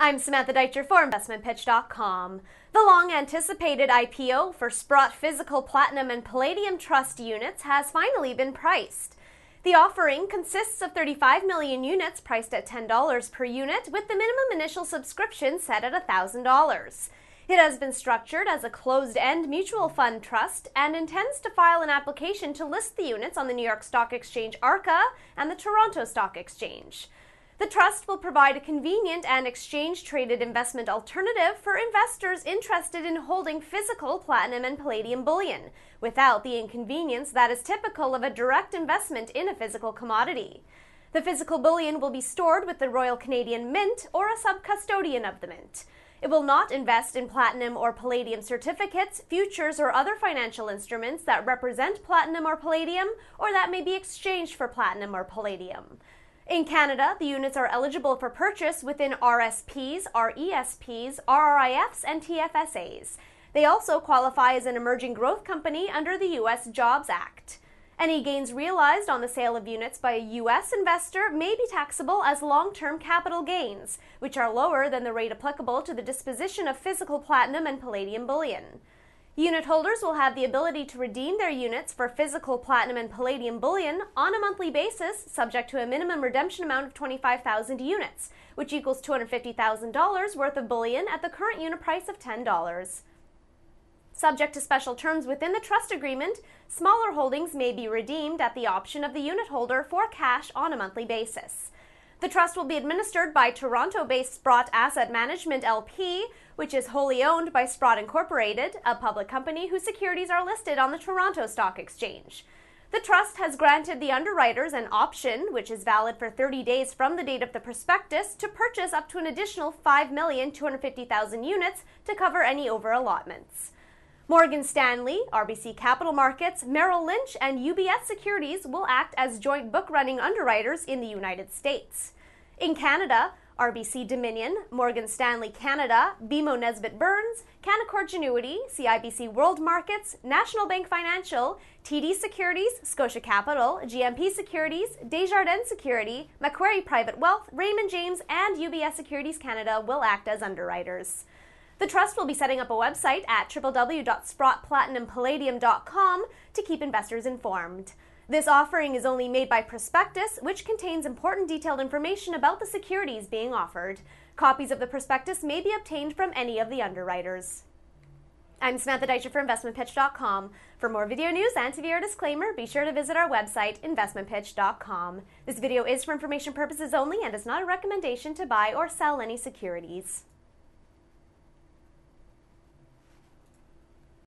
I'm Samantha Deitcher for InvestmentPitch.com. The long-anticipated IPO for Sprott Physical Platinum and Palladium Trust units has finally been priced. The offering consists of 35 million units priced at $10 per unit, with the minimum initial subscription set at $1,000. It has been structured as a closed-end mutual fund trust and intends to file an application to list the units on the New York Stock Exchange ARCA and the Toronto Stock Exchange. The trust will provide a convenient and exchange-traded investment alternative for investors interested in holding physical platinum and palladium bullion, without the inconvenience that is typical of a direct investment in a physical commodity. The physical bullion will be stored with the Royal Canadian Mint or a sub-custodian of the Mint. It will not invest in platinum or palladium certificates, futures, or other financial instruments that represent platinum or palladium, or that may be exchanged for platinum or palladium. In Canada, the units are eligible for purchase within RSPs, RESPs, RRIFs, and TFSAs. They also qualify as an emerging growth company under the U.S. Jobs Act. Any gains realized on the sale of units by a U.S. investor may be taxable as long-term capital gains, which are lower than the rate applicable to the disposition of physical platinum and palladium bullion. Unit holders will have the ability to redeem their units for physical platinum and palladium bullion on a monthly basis, subject to a minimum redemption amount of 25,000 units, which equals $250,000 worth of bullion at the current unit price of $10. Subject to special terms within the trust agreement, smaller holdings may be redeemed at the option of the unit holder for cash on a monthly basis. The trust will be administered by Toronto-based Sprott Asset Management LP, which is wholly owned by Sprott Incorporated, a public company whose securities are listed on the Toronto Stock Exchange. The trust has granted the underwriters an option, which is valid for 30 days from the date of the prospectus, to purchase up to an additional 5,250,000 units to cover any over-allotments. Morgan Stanley, RBC Capital Markets, Merrill Lynch, and UBS Securities will act as joint book-running underwriters in the United States. In Canada, RBC Dominion, Morgan Stanley Canada, BMO Nesbitt Burns, Canaccord Genuity, CIBC World Markets, National Bank Financial, TD Securities, Scotia Capital, GMP Securities, Desjardins Security, Macquarie Private Wealth, Raymond James, and UBS Securities Canada will act as underwriters. The trust will be setting up a website at www.sprottplatinumpalladium.com to keep investors informed. This offering is only made by prospectus, which contains important detailed information about the securities being offered. Copies of the prospectus may be obtained from any of the underwriters. I'm Samantha Deitcher for InvestmentPitch.com. For more video news and to view our disclaimer, be sure to visit our website, InvestmentPitch.com. This video is for information purposes only and is not a recommendation to buy or sell any securities.